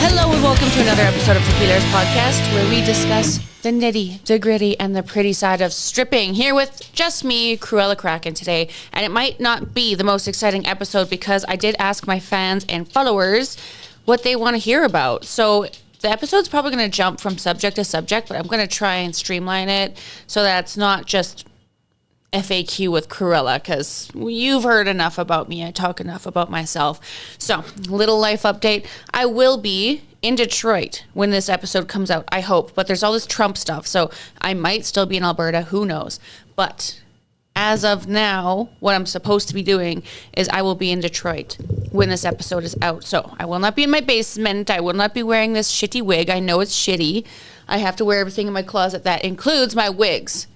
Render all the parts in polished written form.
Hello and welcome to another episode of the Peelerz podcast, where we discuss the nitty, the gritty, and the pretty side of stripping. Here with just me, Cruella Kraken today, and it might not be the most exciting episode because I did ask my fans and followers what they want to hear about. So the episode's probably going to jump from subject to subject, but I'm going to try and streamline it so that it's not just FAQ with Cruella, because you've heard enough about me. I talk enough about myself. So, little life update. I will be in Detroit when this episode comes out, I hope. But there's all this Trump stuff, so I might still be in Alberta. Who knows? But as of now, what I'm supposed to be doing is I will be in Detroit when this episode is out. So, I will not be in my basement. I will not be wearing this shitty wig. I know it's shitty. I have to wear everything in my closet. That includes my wigs.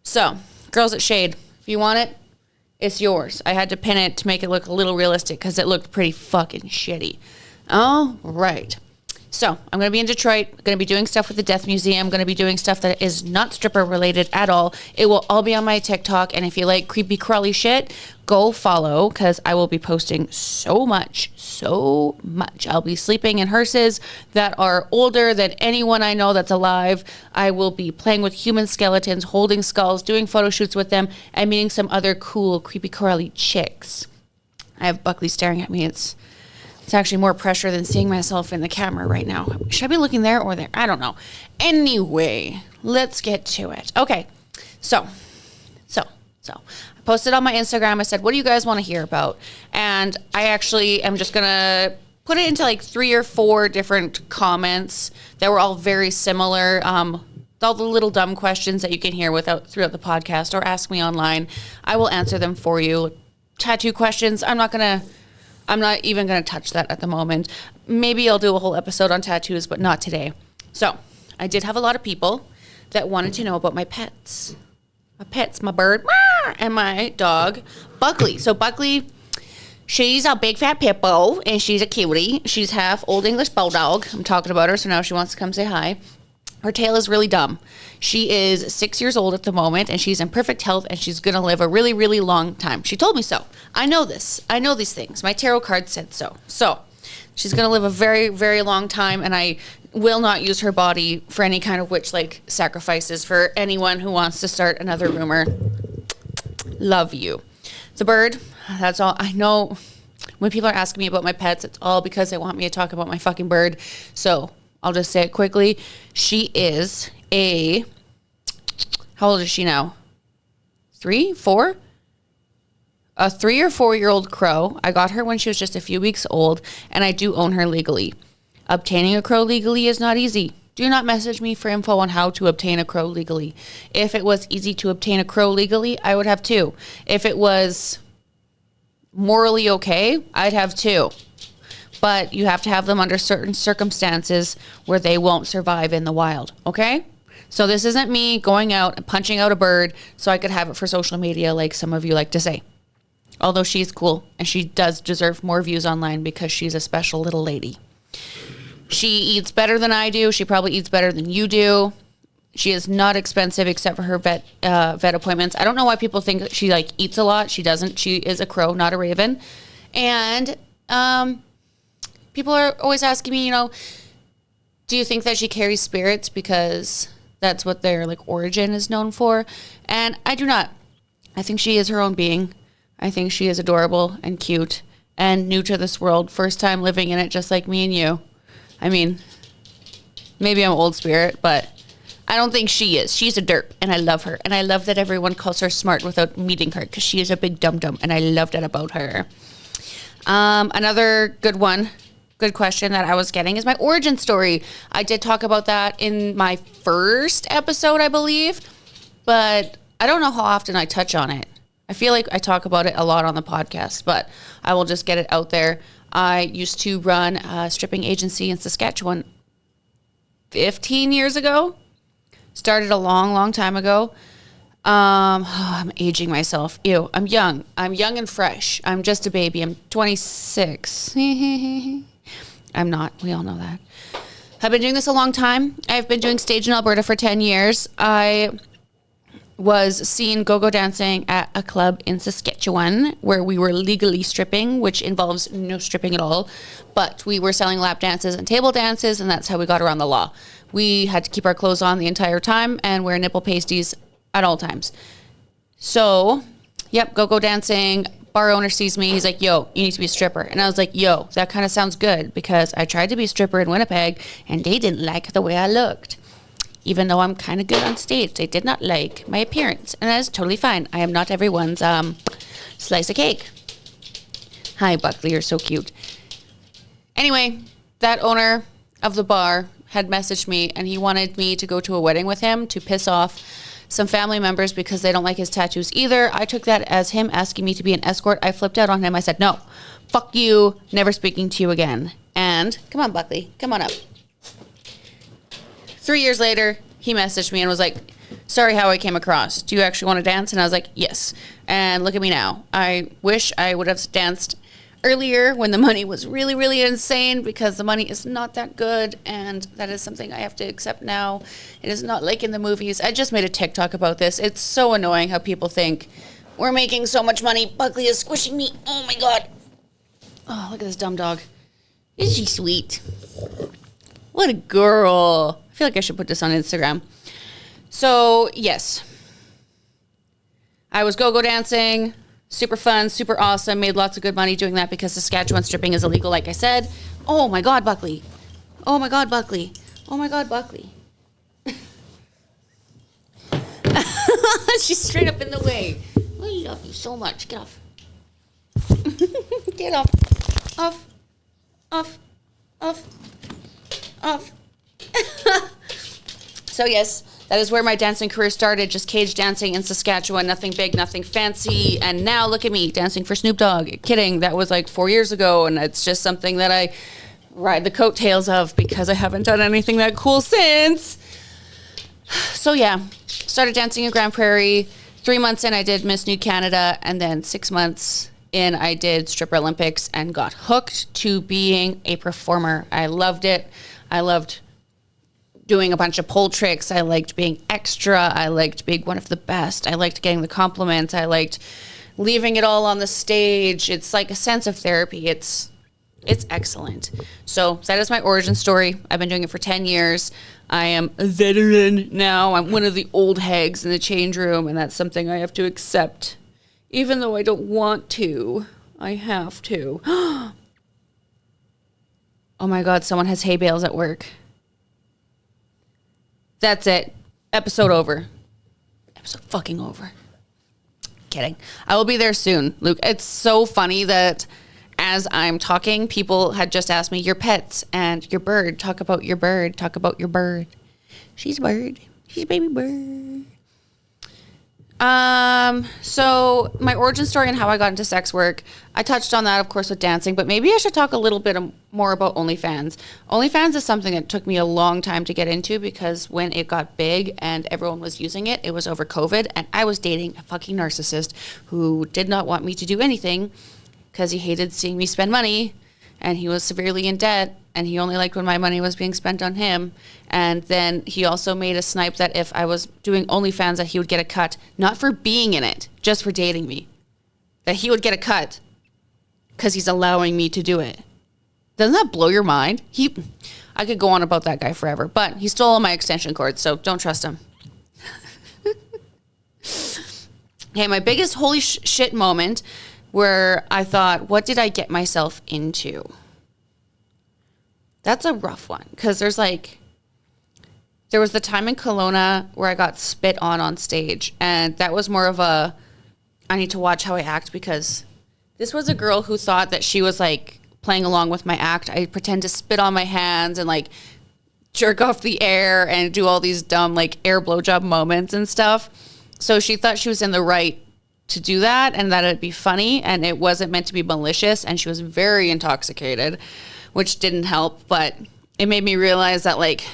So, Girls at Shade, if you want it, it's yours. I had to pin it to make it look a little realistic because it looked pretty fucking shitty. All right. So I'm going to be in Detroit. I'm going to be doing stuff with the Death Museum. I'm going to be doing stuff that is not stripper related at all. It will all be on my TikTok. And if you like creepy crawly shit, go follow because I will be posting so much. I'll be sleeping in hearses that are older than anyone I know that's alive. I will be playing with human skeletons, holding skulls, doing photo shoots with them, and meeting some other cool creepy crawly chicks. I have Buckley staring at me. It's actually more pressure than seeing myself in the camera right now. Should I be looking there or there? I don't know. Anyway, let's get to it. Okay, so I posted on my Instagram. I said, what do you guys want to hear about? And I actually am just going to put it into like 3 or 4 different comments that were all very similar. All the little dumb questions that you can hear throughout the podcast or ask me online. I will answer them for you. Tattoo questions, I'm not even going to touch that at the moment. Maybe I'll do a whole episode on tattoos, but not today. So, I did have a lot of people that wanted to know about my pets. My pets, my bird, and my dog, Buckley. So, Buckley, she's a big fat pit bull, and she's a cutie. She's half Old English Bulldog. I'm talking about her, so now she wants to come say hi. Her tail is really dumb. She is 6 years old at the moment, and she's in perfect health, and she's going to live a really, really long time. She told me so. I know this. I know these things. My tarot card said so. So, she's going to live a very, very long time, and I will not use her body for any kind of witch-like sacrifices for anyone who wants to start another rumor. Love you. The bird, that's all. I know when people are asking me about my pets, it's all because they want me to talk about my fucking bird. So, I'll just say it quickly. She is how old is she now? 3, 4? A 3 or 4 year old crow. I got her when she was just a few weeks old, and I do own her legally. Obtaining a crow legally is not easy. Do not message me for info on how to obtain a crow legally. If it was easy to obtain a crow legally, I would have 2. If it was morally okay, I'd have 2. But you have to have them under certain circumstances where they won't survive in the wild, okay? So this isn't me going out and punching out a bird so I could have it for social media like some of you like to say. Although she's cool, and she does deserve more views online because she's a special little lady. She eats better than I do. She probably eats better than you do. She is not expensive except for her vet appointments. I don't know why people think that she eats a lot. She doesn't. She is a crow, not a raven. And people are always asking me, do you think that she carries spirits because that's what their origin is known for? And I do not. I think she is her own being. I think she is adorable and cute and new to this world. First time living in it just like me and you. I mean, maybe I'm old spirit, but I don't think she is. She's a derp, and I love her. And I love that everyone calls her smart without meeting her because she is a big dum-dum, and I love that about her. Another good question that I was getting is my origin story. I did talk about that in my first episode, I believe, but I don't know how often I touch on it. I feel like I talk about it a lot on the podcast, but I will just get it out there. I used to run a stripping agency in Saskatchewan 15 years ago. Started a long, long time ago. I'm aging myself. Ew, I'm young. I'm young and fresh. I'm just a baby. I'm 26. I'm not. We all know that. I've been doing this a long time. I've been doing stage in Alberta for 10 years. I was seen go-go dancing at a club in Saskatchewan to one where we were legally stripping, which involves no stripping at all. But we were selling lap dances and table dances, and that's how we got around the law. We had to keep our clothes on the entire time and wear nipple pasties at all times. So, yep, go dancing. Bar owner sees me. He's like, yo, you need to be a stripper. And I was like, yo, that kind of sounds good, because I tried to be a stripper in Winnipeg and they didn't like the way I looked. Even though I'm kind of good on stage, they did not like my appearance. And that is totally fine. I am not everyone's slice of cake. Hi, Buckley, you're so cute. Anyway, that owner of the bar had messaged me, and he wanted me to go to a wedding with him to piss off some family members because they don't like his tattoos either. I took that as him asking me to be an escort. I flipped out on him. I said, no, fuck you, never speaking to you again. And come on, Buckley, come on up. 3 years later, he messaged me and was like, sorry how I came across. Do you actually want to dance? And I was like, yes. And look at me now. I wish I would have danced earlier when the money was really, really insane, because the money is not that good, and that is something I have to accept now. It is not like in the movies. I just made a TikTok about this. It's so annoying how people think we're making so much money. Buckley is squishing me. Oh my God. Oh, look at this dumb dog. Is she sweet? What a girl. I feel like I should put this on Instagram. So, yes. I was go-go dancing. Super fun, super awesome. Made lots of good money doing that because Saskatchewan stripping is illegal, like I said. Oh my God, Buckley. Oh my God, Buckley. Oh my God, Buckley. She's straight up in the way. I love you so much. Get off. Get off. Off. Off. Off. Off. So yes, that is where my dancing career started, just cage dancing in Saskatchewan, nothing big, nothing fancy. And now look at me, dancing for Snoop Dogg. Kidding, that was like 4 years ago, and it's just something that I ride the coattails of because I haven't done anything that cool since. So yeah, started dancing in Grand Prairie. 3 months in, I did Miss New Canada, and then 6 months in, I did Stripper Olympics and got hooked to being a performer. I loved it. I loved doing a bunch of pole tricks. I liked being extra. I liked being one of the best. I liked getting the compliments. I liked leaving it all on the stage. It's like a sense of therapy. It's excellent. So that is my origin story. I've been doing it for 10 years. I am a veteran now. I'm one of the old hags in the change room, and that's something I have to accept. Even though I don't want to, I have to. Oh my God, someone has hay bales at work. That's it. Episode over. Episode fucking over. Kidding. I will be there soon, Luke. It's so funny that as I'm talking, people had just asked me, your pets and your bird. Talk about your bird. Talk about your bird. She's a bird. She's a baby bird. So my origin story and how I got into sex work, I touched on that, of course, with dancing, but maybe I should talk a little bit more about OnlyFans. OnlyFans is something that took me a long time to get into because when it got big and everyone was using it, it was over COVID, and I was dating a fucking narcissist who did not want me to do anything because he hated seeing me spend money, and he was severely in debt, and he only liked when my money was being spent on him. And then he also made a snipe that if I was doing OnlyFans, that he would get a cut, not for being in it, just for dating me. That he would get a cut because he's allowing me to do it. Doesn't that blow your mind? I could go on about that guy forever, but he stole all my extension cords, so don't trust him. Okay, my biggest holy shit moment where I thought, what did I get myself into? That's a rough one, because there was the time in Kelowna where I got spit on stage, and that was more of I need to watch how I act, because this was a girl who thought that she was like playing along with my act. I pretend to spit on my hands and like jerk off the air and do all these dumb like air blowjob moments and stuff. So she thought she was in the right to do that and that it'd be funny, and it wasn't meant to be malicious, and she was very intoxicated, which didn't help, but it made me realize that like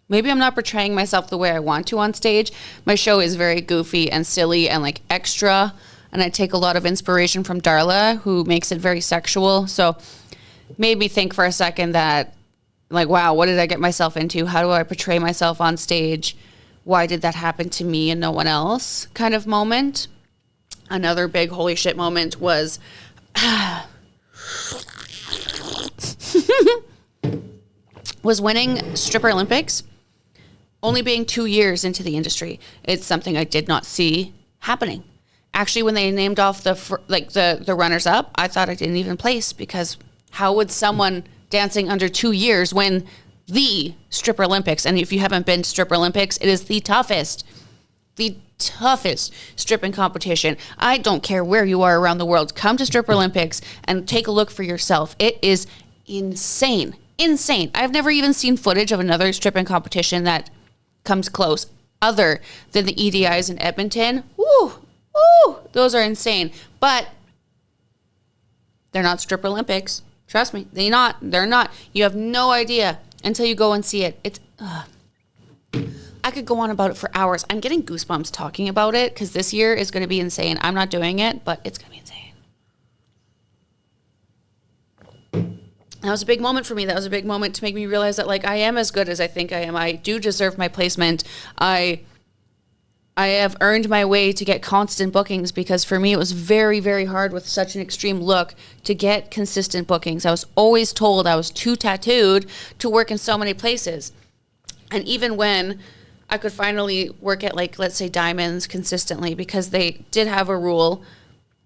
maybe I'm not portraying myself the way I want to on stage. My show is very goofy and silly and like extra, and I take a lot of inspiration from Darla, who makes it very sexual. So made me think for a second that like, wow, what did I get myself into? How do I portray myself on stage? Why did that happen to me and no one else kind of moment? Another big holy shit moment was was winning Stripper Olympics, only being 2 years into the industry. It's something I did not see happening. Actually, when they named off the runners up, I thought I didn't even place, because how would someone dancing under 2 years win the Stripper Olympics? And if you haven't been to Stripper Olympics, it is the toughest stripping competition. I don't care where you are around the world. Come to Stripper Olympics and take a look for yourself. It is insane. Insane. I've never even seen footage of another stripping competition that comes close other than the EDIs in Edmonton. Woo! Woo! Those are insane. But they're not Stripper Olympics. Trust me. They're not. You have no idea until you go and see it. It's... I could go on about it for hours. I'm getting goosebumps talking about it, because this year is going to be insane. I'm not doing it, but it's going to be insane. That was a big moment for me. That was a big moment to make me realize that, like, I am as good as I think I am. I do deserve my placement. I have earned my way to get constant bookings, because for me it was very, very hard with such an extreme look to get consistent bookings. I was always told I was too tattooed to work in so many places. And even when I could finally work at, like, let's say Diamonds consistently, because they did have a rule,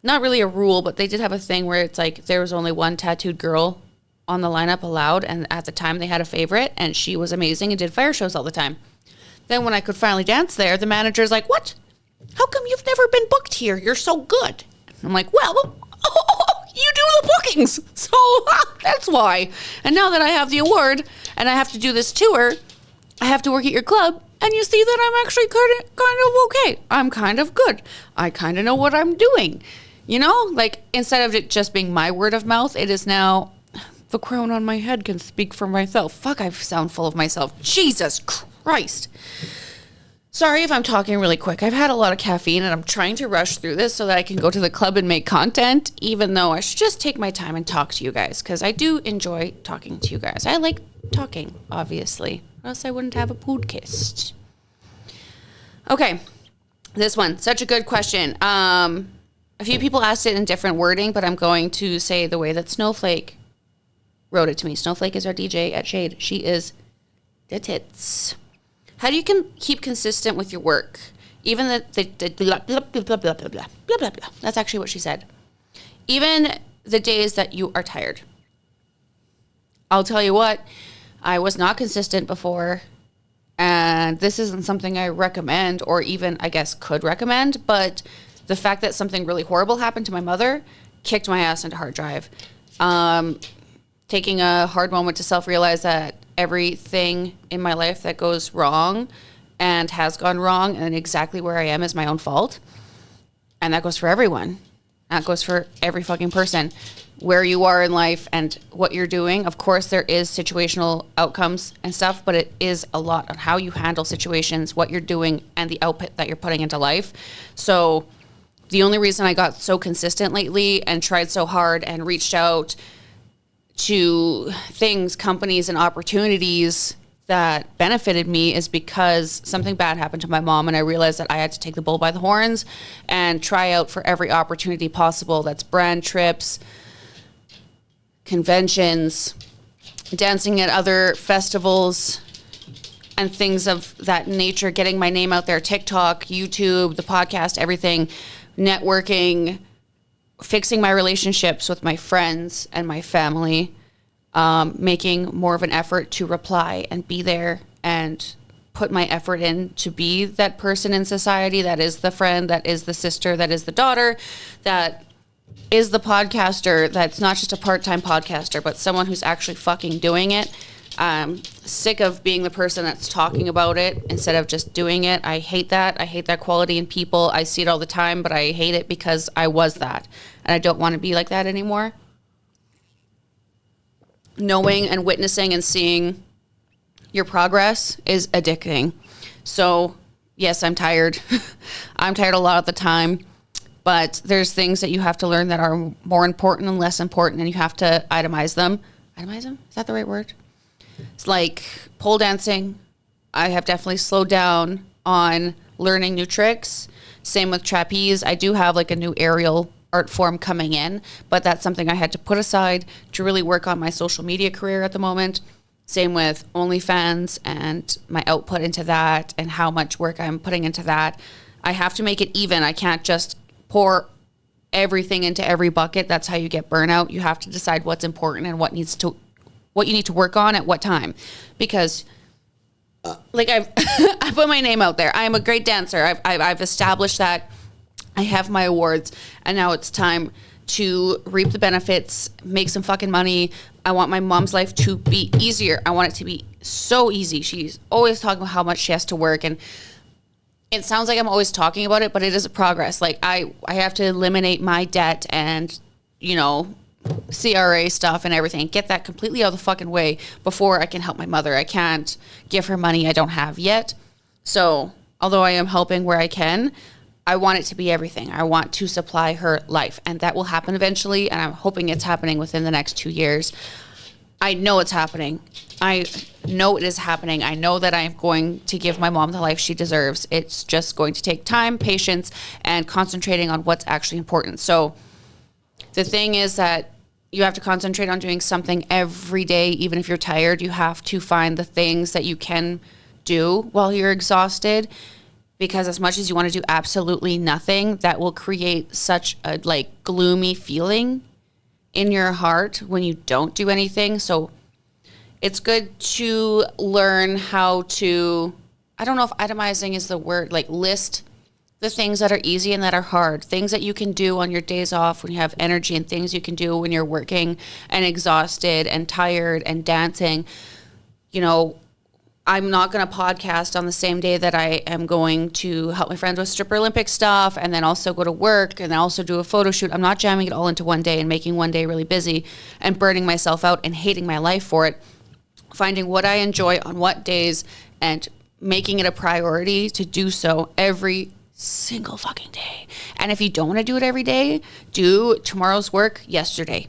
not really a rule, but they did have a thing where it's like there was only one tattooed girl on the lineup allowed. And at the time they had a favorite, and she was amazing and did fire shows all the time. Then when I could finally dance there, the manager's like, "What? How come you've never been booked here? You're so good." I'm like, "Well, you do the bookings, so that's why." And now that I have the award and I have to do this tour, I have to work at your club, and you see that I'm actually kind of okay. I'm kind of good. I kind of know what I'm doing. You know, like, instead of it just being my word of mouth, it is now the crown on my head can speak for myself. Fuck, I sound full of myself. Jesus Christ. Sorry if I'm talking really quick. I've had a lot of caffeine, and I'm trying to rush through this so that I can go to the club and make content, even though I should just take my time and talk to you guys, because I do enjoy talking to you guys. I like talking, obviously, or else I wouldn't have a podcast. Okay, this one, such a good question. A few people asked it in different wording, but I'm going to say the way that Snowflake wrote it to me. Snowflake is our DJ at Shade. She is the tits. How do you keep consistent with your work? Even the blah, blah, blah, blah, blah, blah, blah, blah, blah, blah. That's actually what she said. Even the days that you are tired. I'll tell you what, I was not consistent before, and this isn't something I recommend, or even, I guess, could recommend, but the fact that something really horrible happened to my mother kicked my ass into hard drive. Taking a hard moment to self-realize that everything in my life that goes wrong and has gone wrong and exactly where I am is my own fault. And that goes for everyone. That goes for every fucking person. Where you are in life and what you're doing. Of course, there is situational outcomes and stuff, but it is a lot on how you handle situations, what you're doing, and the output that you're putting into life. So the only reason I got so consistent lately and tried so hard and reached out to things, companies, and opportunities that benefited me is because something bad happened to my mom, and I realized that I had to take the bull by the horns and try out for every opportunity possible. That's brand trips, conventions, dancing at other festivals, and things of that nature, getting my name out there, TikTok, YouTube, the podcast, everything, networking, fixing my relationships with my friends and my family, making more of an effort to reply and be there and put my effort in to be that person in society that is the friend, that is the sister, that is the daughter, that is the podcaster, that's not just a part-time podcaster, but someone who's actually fucking doing it. I'm sick of being the person that's talking about it instead of just doing it. I hate that. I hate that quality in people. I see it all the time, but I hate it because I was that. And I don't want to be like that anymore. Knowing and witnessing and seeing your progress is addicting. So, yes, I'm tired. I'm tired a lot of the time. But there's things that you have to learn that are more important and less important, and you have to itemize them. Itemize them? Is that the right word? It's like pole dancing. I have definitely slowed down on learning new tricks Same with trapeze. I do have like a new aerial art form coming in, but that's something I had to put aside to really work on my social media career at the moment. Same with OnlyFans and my output into that and how much work I'm putting into that. I have to make it even. I can't just pour everything into every bucket. That's how you get burnout. You have to decide what's important and what you need to work on at what time. Because like I put my name out there. I am a great dancer. I've established that. I have my awards, and now it's time to reap the benefits, make some fucking money. I want my mom's life to be easier. I want it to be so easy. She's always talking about how much she has to work, and it sounds like I'm always talking about it, but it is a progress. Like I have to eliminate my debt and, you know, CRA stuff and everything, get that completely out of the fucking way before I can help my mother. I can't give her money I don't have yet. So although I am helping where I can, I want it to be everything. I want to supply her life, and that will happen eventually, and I'm hoping it's happening within the next 2 years. I know it's happening. I know it is happening. I know that I am going to give my mom the life she deserves. It's just going to take time, patience, and concentrating on what's actually important. So the thing is that you have to concentrate on doing something every day, even if you're tired. You have to find the things that you can do while you're exhausted, because as much as you want to do absolutely nothing, that will create such a like gloomy feeling in your heart when you don't do anything. So it's good to learn how to, I don't know if itemizing is the word, like list the things that are easy and that are hard, things that you can do on your days off when you have energy, and things you can do when you're working and exhausted and tired and dancing. You know, I'm not going to podcast on the same day that I am going to help my friends with Stripper Olympic stuff and then also go to work and also do a photo shoot. I'm not jamming it all into one day and making one day really busy and burning myself out and hating my life for it. Finding what I enjoy on what days and making it a priority to do so every single fucking day. And if you don't want to do it every day, do tomorrow's work yesterday.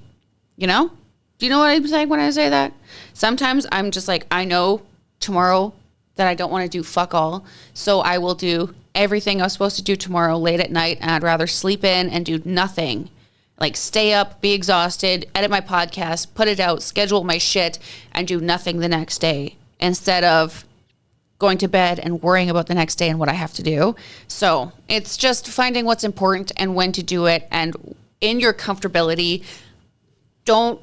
You know? Do you know what I'm saying when I say that? Sometimes I'm just like, I know tomorrow that I don't want to do fuck all, so I will do everything I was supposed to do tomorrow late at night, and I'd rather sleep in and do nothing. Like stay up, be exhausted, edit my podcast, put it out, schedule my shit, and do nothing the next day instead of going to bed and worrying about the next day and what I have to do. So it's just finding what's important and when to do it, and in your comfortability. Don't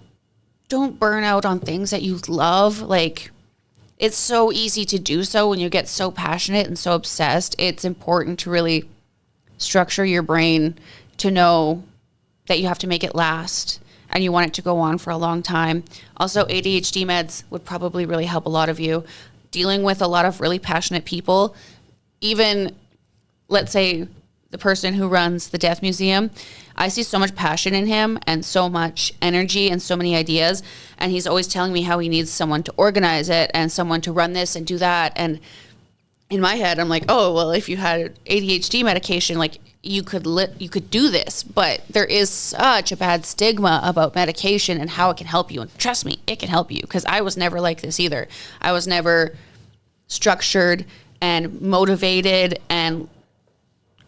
burn out on things that you love. Like, it's so easy to do so when you get so passionate and so obsessed. It's important to really structure your brain to know that you have to make it last and you want it to go on for a long time. Also, ADHD meds would probably really help a lot of you. Dealing with a lot of really passionate people, even, let's say, the person who runs the Death Museum, I see so much passion in him and so much energy and so many ideas. And he's always telling me how he needs someone to organize it and someone to run this and do that. And in my head, I'm like, oh, well, if you had ADHD medication, like you could do this. But there is such a bad stigma about medication and how it can help you. And trust me, it can help you, because I was never like this either. I was never structured and motivated and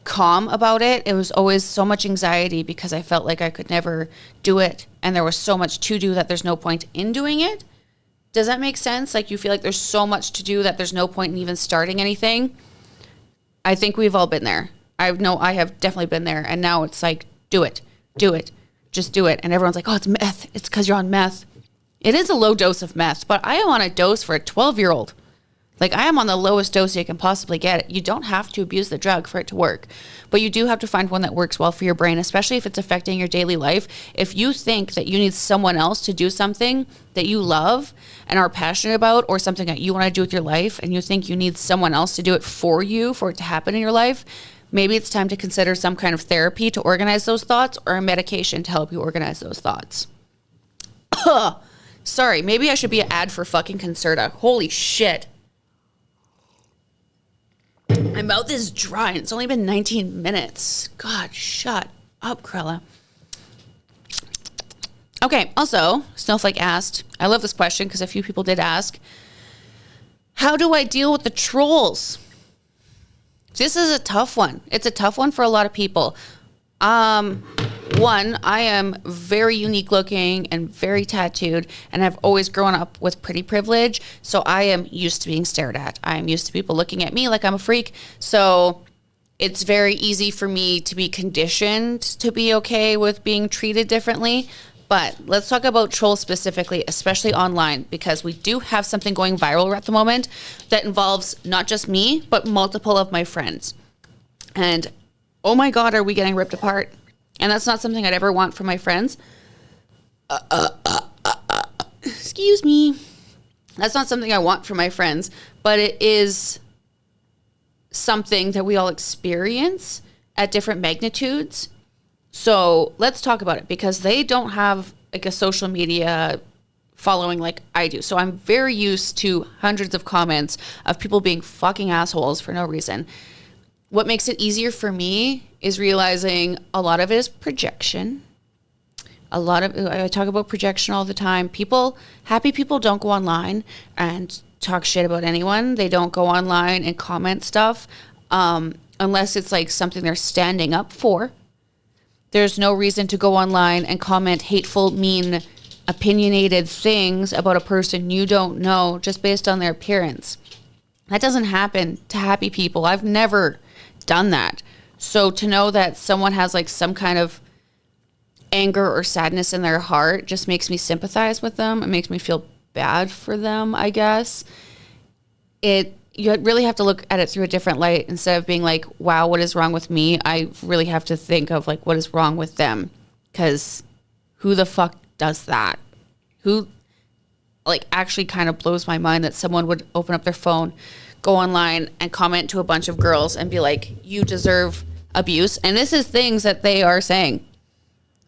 calm about it. It was always so much anxiety because I felt like I could never do it, and there was so much to do that there's no point in doing it. Does that make sense? Like, you feel like there's so much to do that there's no point in even starting anything. I think we've all been there. I know I have definitely been there, and now it's like, do it, just do it. And everyone's like, oh, it's meth. It's because you're on meth. It is a low dose of meth, but I am on a dose for a 12-year-old. Like, I am on the lowest dose you can possibly get. You don't have to abuse the drug for it to work, but you do have to find one that works well for your brain, especially if it's affecting your daily life. If you think that you need someone else to do something that you love and are passionate about, or something that you want to do with your life, and you think you need someone else to do it for you, for it to happen in your life, maybe it's time to consider some kind of therapy to organize those thoughts, or a medication to help you organize those thoughts. Sorry, maybe I should be an ad for fucking Concerta. Holy shit. My mouth is dry, and it's only been 19 minutes. God, shut up, Krella. Okay, also, Snowflake asked, I love this question because a few people did ask, how do I deal with the trolls? This is a tough one. It's a tough one for a lot of people. One, I am very unique looking and very tattooed, and I've always grown up with pretty privilege. So I am used to being stared at. I am used to people looking at me like I'm a freak. So it's very easy for me to be conditioned to be okay with being treated differently. But let's talk about trolls specifically, especially online, because we do have something going viral at the moment that involves not just me, but multiple of my friends. And oh my God, are we getting ripped apart? And that's not something I'd ever want from my friends. Excuse me. That's not something I want from my friends, but it is something that we all experience at different magnitudes. So let's talk about it, because they don't have like a social media following like I do. So I'm very used to hundreds of comments of people being fucking assholes for no reason. What makes it easier for me is realizing a lot of it is projection. I talk about projection all the time. Happy people don't go online and talk shit about anyone. They don't go online and comment stuff unless it's like something they're standing up for. There's no reason to go online and comment hateful, mean, opinionated things about a person you don't know just based on their appearance. That doesn't happen to happy people. I've never done that. So to know that someone has like some kind of anger or sadness in their heart just makes me sympathize with them. It makes me feel bad for them, I guess. You really have to look at it through a different light. Instead of being like, wow, what is wrong with me? I really have to think of like, what is wrong with them? Because who the fuck does that? Who like actually kind of blows my mind that someone would open up their phone, go online and comment to a bunch of girls and be like, you deserve abuse. And this is things that they are saying.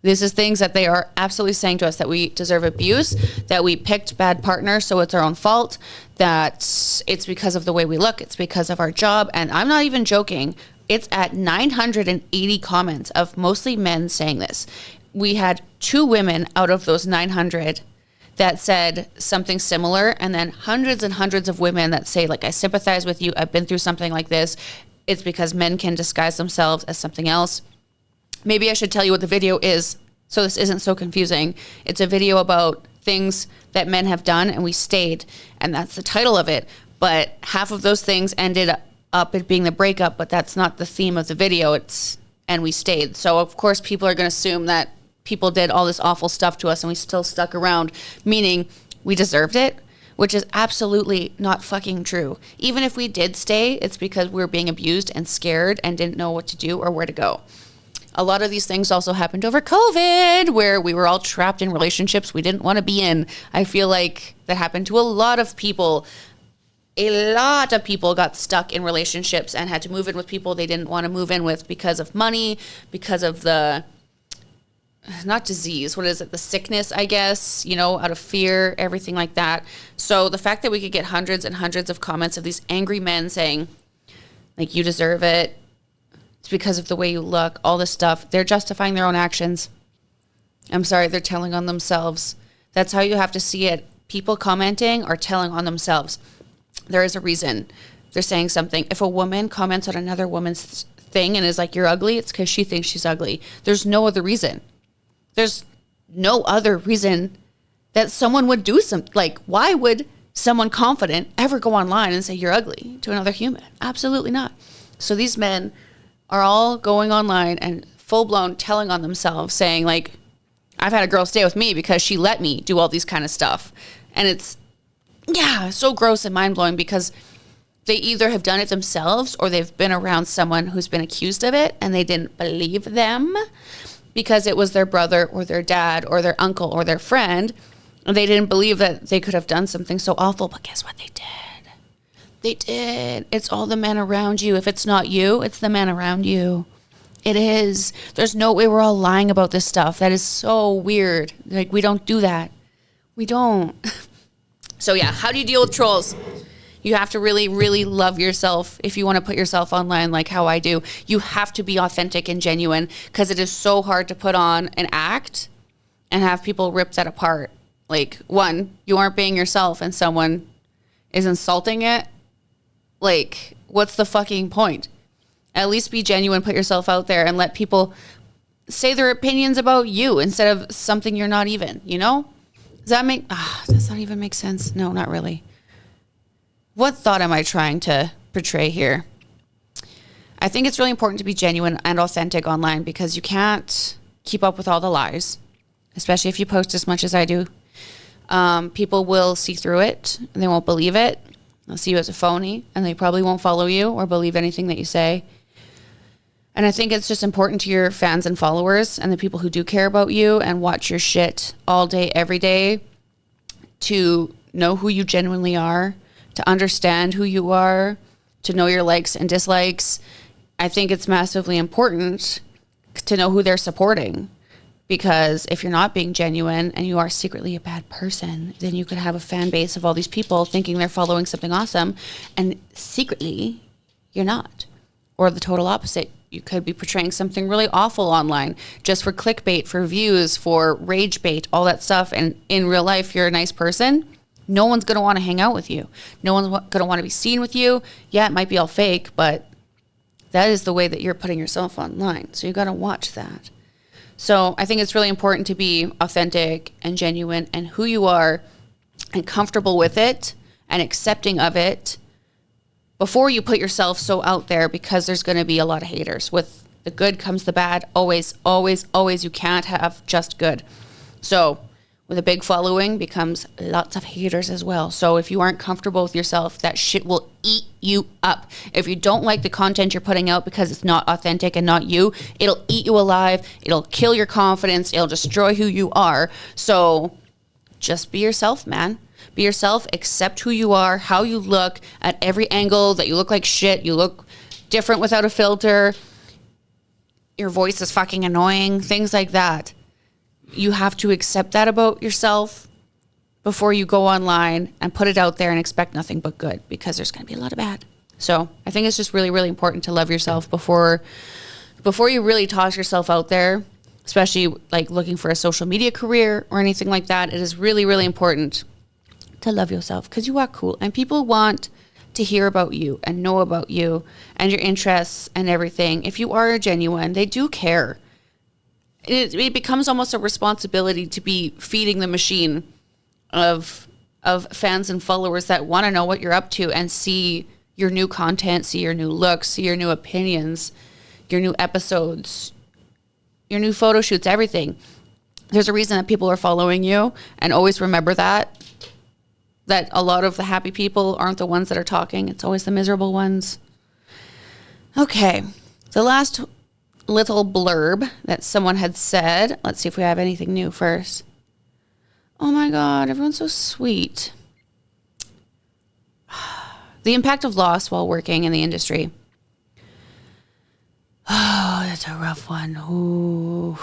This is things that they are absolutely saying to us, that we deserve abuse, that we picked bad partners, so it's our own fault, that it's because of the way we look, it's because of our job. And I'm not even joking. It's at 980 comments of mostly men saying this. We had 2 women out of those 900 that said something similar, and then hundreds and hundreds of women that say, like, I sympathize with you. I've been through something like this. It's because men can disguise themselves as something else. Maybe I should tell you what the video is so this isn't so confusing. It's a video about things that men have done and we stayed, and that's the title of it. But half of those things ended up it being the breakup, but that's not the theme of the video. And we stayed. So of course people are going to assume that people did all this awful stuff to us and we still stuck around, meaning we deserved it, which is absolutely not fucking true. Even if we did stay, it's because we were being abused and scared and didn't know what to do or where to go. A lot of these things also happened over COVID, where we were all trapped in relationships we didn't want to be in. I feel like that happened to a lot of people. A lot of people got stuck in relationships and had to move in with people they didn't want to move in with because of money, because of the, not disease, what is it? The sickness, I guess, out of fear, everything like that. So the fact that we could get hundreds and hundreds of comments of these angry men saying, like, you deserve it, it's because of the way you look, all this stuff, they're justifying their own actions. I'm sorry, they're telling on themselves. That's how you have to see it. People commenting are telling on themselves. There is a reason they're saying something. If a woman comments on another woman's thing and is like, you're ugly, it's because she thinks she's ugly. There's no other reason. There's no other reason that someone would do something. Like, why would someone confident ever go online and say you're ugly to another human? Absolutely not. So these men are all going online and full-blown telling on themselves, saying, like, I've had a girl stay with me because she let me do all these kind of stuff. And it's, so gross and mind-blowing, because they either have done it themselves or they've been around someone who's been accused of it and they didn't believe them because it was their brother or their dad or their uncle or their friend, and they didn't believe that they could have done something so awful. But guess what they did? They did. It's all the men around you. If it's not you, it's the men around you. It is. There's no way we're all lying about this stuff. That is so weird. Like, we don't do that. We don't. So yeah, how do you deal with trolls? You have to really, really love yourself if you want to put yourself online like how I do. You have to be authentic and genuine, because it is so hard to put on an act and have people rip that apart. Like, one, you aren't being yourself and someone is insulting it. Like, what's the fucking point? At least be genuine, put yourself out there, and let people say their opinions about you instead of something you're not even, you know? Does that even make sense? No, not really. What thought am I trying to portray here? I think it's really important to be genuine and authentic online because you can't keep up with all the lies, especially if you post as much as I do. People will see through it and they won't believe it. They'll see you as a phony and they probably won't follow you or believe anything that you say. And I think it's just important to your fans and followers and the people who do care about you and watch your shit all day, every day, to know who you genuinely are, to understand who you are, to know your likes and dislikes. I think it's massively important to know who they're supporting, because if you're not being genuine and you are secretly a bad person, then you could have a fan base of all these people thinking they're following something awesome and secretly you're not. Or the total opposite. You could be portraying something really awful online just for clickbait, for views, for rage bait, all that stuff. And in real life, you're a nice person. No one's going to want to hang out with you. No one's going to want to be seen with you. Yeah, it might be all fake, but that is the way that you're putting yourself online. So you got to watch that. So I think it's really important to be authentic and genuine and who you are and comfortable with it and accepting of it before you put yourself so out there, because there's going to be a lot of haters. With the good comes the bad. Always, always, always. You can't have just good. So with a big following becomes lots of haters as well. So if you aren't comfortable with yourself, that shit will eat you up. If you don't like the content you're putting out because it's not authentic and not you, it'll eat you alive. It'll kill your confidence. It'll destroy who you are. So just be yourself, man. Be yourself, accept who you are, how you look at every angle, that you look like shit, you look different without a filter, your voice is fucking annoying, things like that. You have to accept that about yourself before you go online and put it out there and expect nothing but good, because there's going to be a lot of bad. So I think it's just really, really important to love yourself before you really toss yourself out there, especially like looking for a social media career or anything like that. It is really, really important to love yourself because you are cool and people want to hear about you and know about you and your interests and everything. If you are genuine, they do care. It becomes almost a responsibility to be feeding the machine of fans and followers that want to know what you're up to and see your new content, see your new looks, see your new opinions, your new episodes, your new photo shoots, everything. There's a reason that people are following you, and always remember that a lot of the happy people aren't the ones that are talking. It's always the miserable ones. Okay, the last little blurb that someone had said. Let's see if we have anything new first. Oh my God, everyone's so sweet. The impact of loss while working in the industry. Oh, that's a rough one. Ooh.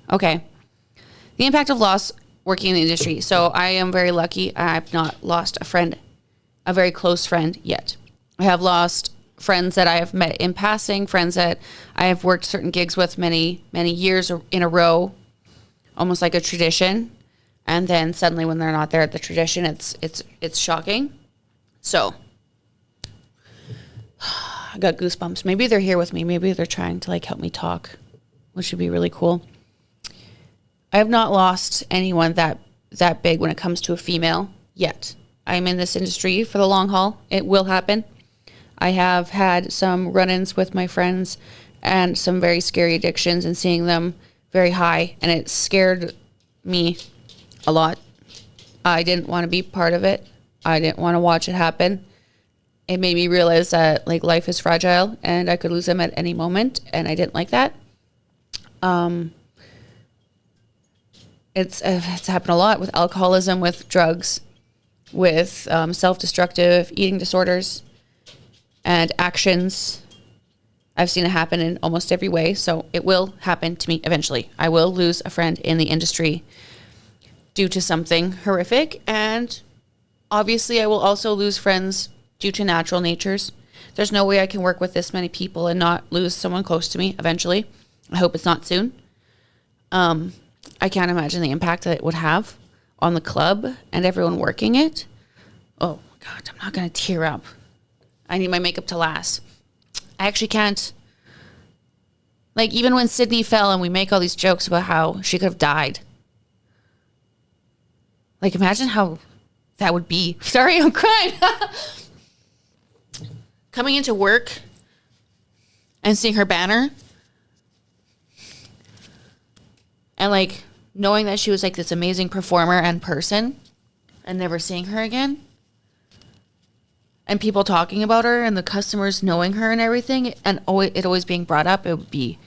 Okay. The impact of loss working in the industry. So I am very lucky. I've not lost a friend, a very close friend yet. I have lost friends that I have met in passing, friends that I have worked certain gigs with many, many years in a row, almost like a tradition. And then suddenly when they're not there at the tradition, it's shocking. So I got goosebumps. Maybe they're here with me. Maybe they're trying to like help me talk, which would be really cool. I have not lost anyone that big when it comes to a female yet. I'm in this industry for the long haul. It will happen. I have had some run-ins with my friends and some very scary addictions and seeing them very high, and it scared me a lot. I didn't want to be part of it. I didn't want to watch it happen. It made me realize that like life is fragile and I could lose them at any moment, and I didn't like that. It's happened a lot with alcoholism, with drugs, with self-destructive eating disorders and actions. I've seen it happen in almost every way, so it will happen to me eventually. I will lose a friend in the industry due to something horrific, and obviously I will also lose friends due to natural natures. There's no way I can work with this many people and not lose someone close to me eventually. I hope it's not soon. I can't imagine the impact that it would have on the club and everyone working it. Oh, God, I'm not going to tear up. I need my makeup to last. I actually can't. Like, even when Sydney fell and we make all these jokes about how she could have died. Like, imagine how that would be. Sorry, I'm crying. Coming into work and seeing her banner. And, like, knowing that she was, like, this amazing performer and person. And never seeing her again. And people talking about her and the customers knowing her and everything. And it always being brought up. It would be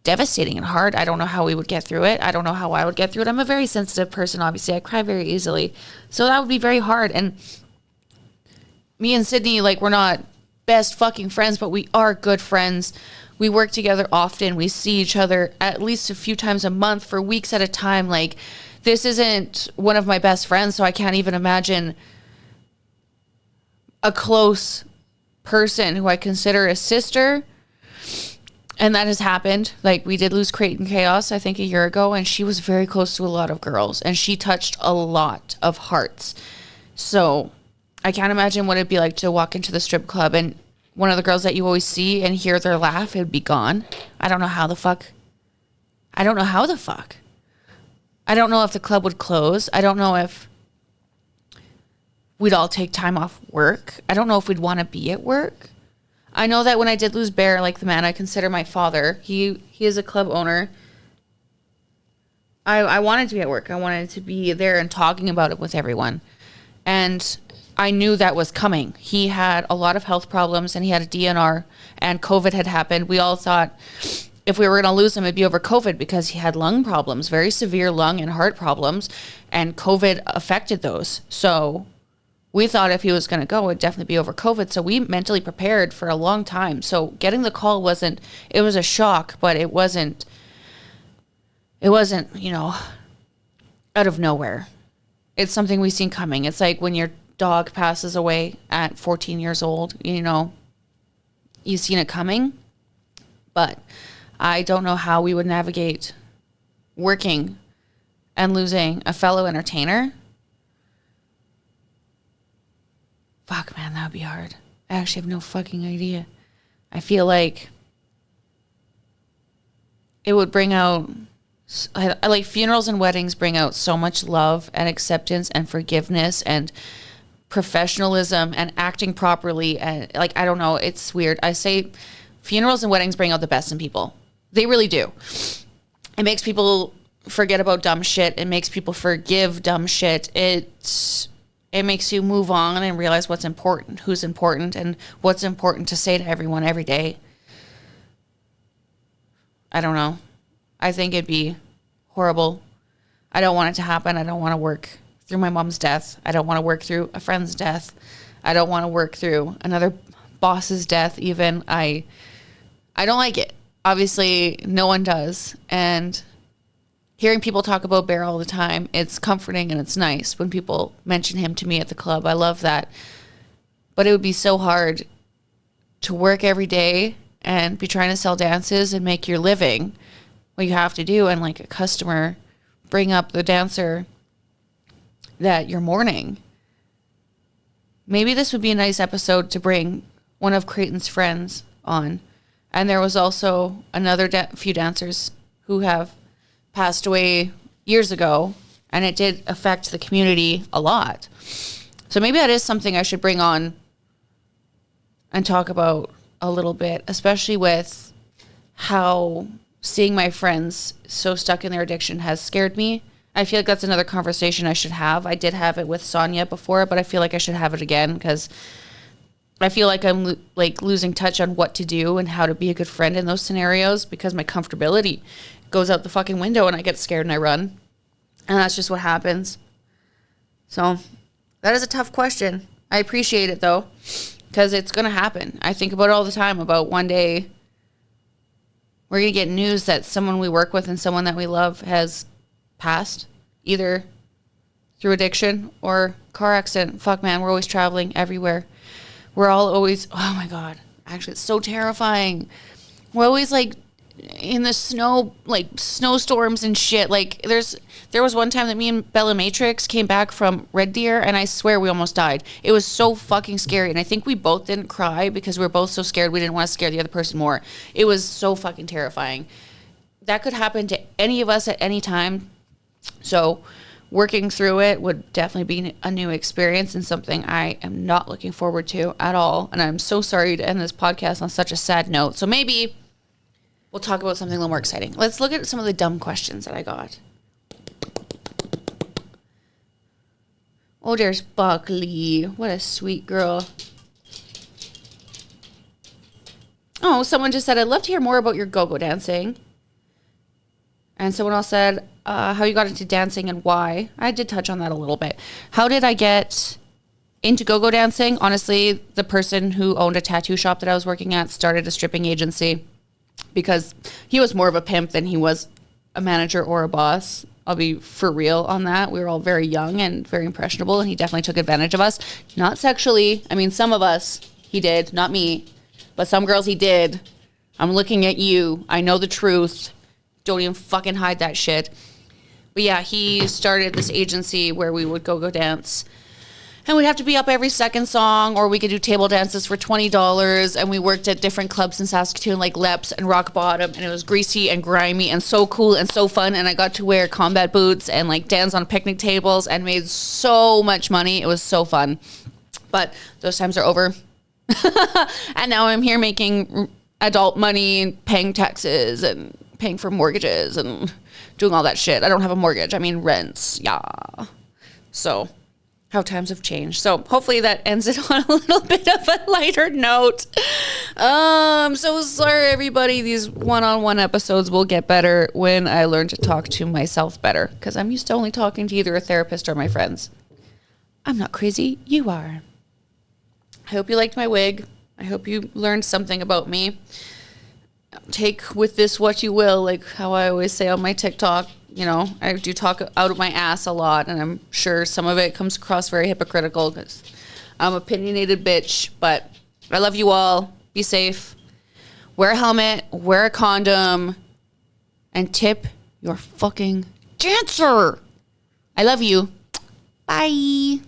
devastating and hard. I don't know how we would get through it. I don't know how I would get through it. I'm a very sensitive person, obviously. I cry very easily. So that would be very hard. And me and Sydney, like, we're not best fucking friends, but we are good friends. We work together often. We see each other at least a few times a month for weeks at a time. Like, this isn't one of my best friends, so I can't even imagine a close person who I consider a sister. And that has happened. Like, we did lose Creighton Chaos, I think, a year ago, and she was very close to a lot of girls, and she touched a lot of hearts. So I can't imagine what it'd be like to walk into the strip club and one of the girls that you always see and hear their laugh, it'd be gone. I don't know how the fuck. I don't know if the club would close. I don't know if we'd all take time off work. I don't know if we'd want to be at work. I know that when I did lose Bear, like, the man I consider my father, he is a club owner. I wanted to be at work. I wanted to be there and talking about it with everyone. And I knew that was coming. He had a lot of health problems and he had a DNR and COVID had happened. We all thought if we were going to lose him, it'd be over COVID because he had lung problems, very severe lung and heart problems, and COVID affected those. So we thought if he was going to go, it'd definitely be over COVID. So we mentally prepared for a long time. So getting the call it was a shock, but it wasn't, you know, out of nowhere. It's something we've seen coming. It's like when your dog passes away at 14 years old, you know, you've seen it coming. But I don't know how we would navigate working and losing a fellow entertainer. Fuck, man, that would be hard. I actually have no fucking idea. I feel like it would bring out, I like funerals and weddings bring out so much love and acceptance and forgiveness and professionalism and acting properly. And like, I don't know, it's weird. I say funerals and weddings bring out the best in people. They really do. It makes people forget about dumb shit. It makes people forgive dumb shit. It makes you move on and realize what's important, who's important, and what's important to say to everyone every day. I don't know. I think it'd be horrible. I don't want it to happen. I don't want to work through my mom's death. I don't want to work through a friend's death. I don't want to work through another boss's death even. I don't like it. Obviously, no one does. And hearing people talk about Bear all the time, it's comforting and it's nice when people mention him to me at the club. I love that. But it would be so hard to work every day and be trying to sell dances and make your living, what you have to do, and like a customer bring up the dancer that you're mourning. Maybe this would be a nice episode to bring one of Creighton's friends on. And there was also another few dancers who have passed away years ago, and it did affect the community a lot. So maybe that is something I should bring on and talk about a little bit, especially with how seeing my friends so stuck in their addiction has scared me. I feel like that's another conversation I should have. I did have it with Sonia before, but I feel like I should have it again because I feel like I'm losing touch on what to do and how to be a good friend in those scenarios because my comfortability goes out the fucking window and I get scared and I run. And that's just what happens. So that is a tough question. I appreciate it though, because it's going to happen. I think about it all the time about one day we're going to get news that someone we work with and someone that we love has passed, either through addiction or car accident. Fuck, man, we're always traveling everywhere. We're all always, oh my God, actually, it's so terrifying. We're always like in the snow, like snowstorms and shit. Like there was one time that me and Bella Matrix came back from Red Deer, and I swear we almost died. It was so fucking scary, and I think we both didn't cry because we were both so scared. We didn't want to scare the other person more. It was so fucking terrifying. That could happen to any of us at any time. So working through it would definitely be a new experience and something I am not looking forward to at all. And I'm so sorry to end this podcast on such a sad note. So maybe we'll talk about something a little more exciting. Let's look at some of the dumb questions that I got. Oh, there's Buckley. What a sweet girl. Oh, someone just said, I'd love to hear more about your go-go dancing. And someone else said, how you got into dancing and why. I did touch on that a little bit. How did I get into go-go dancing? Honestly, the person who owned a tattoo shop that I was working at started a stripping agency because he was more of a pimp than he was a manager or a boss. I'll be for real on that. We were all very young and very impressionable, and he definitely took advantage of us. Not sexually. I mean, some of us he did, not me. But some girls he did. I'm looking at you. I know the truth. Don't even fucking hide that shit. But yeah, he started this agency where we would go dance. And we'd have to be up every second song, or we could do table dances for $20. And we worked at different clubs in Saskatoon like Leps and Rock Bottom. And it was greasy and grimy and so cool and so fun. And I got to wear combat boots and like dance on picnic tables and made so much money. It was so fun. But those times are over. And now I'm here making adult money and paying taxes and paying for mortgages and doing all that shit. I don't have a mortgage. I mean rents. Yeah. So how times have changed. So hopefully that ends it on a little bit of a lighter note. I'm so sorry, everybody. These one-on-one episodes will get better when I learn to talk to myself better, because I'm used to only talking to either a therapist or my friends. I'm not crazy. You are. I hope you liked my wig. I hope you learned something about me. Take with this what you will, like how I always say on my TikTok. You know, I do talk out of my ass a lot, and I'm sure some of it comes across very hypocritical because I'm an opinionated bitch, but I love you all. Be safe. Wear a helmet, wear a condom, and tip your fucking dancer. I love you. Bye.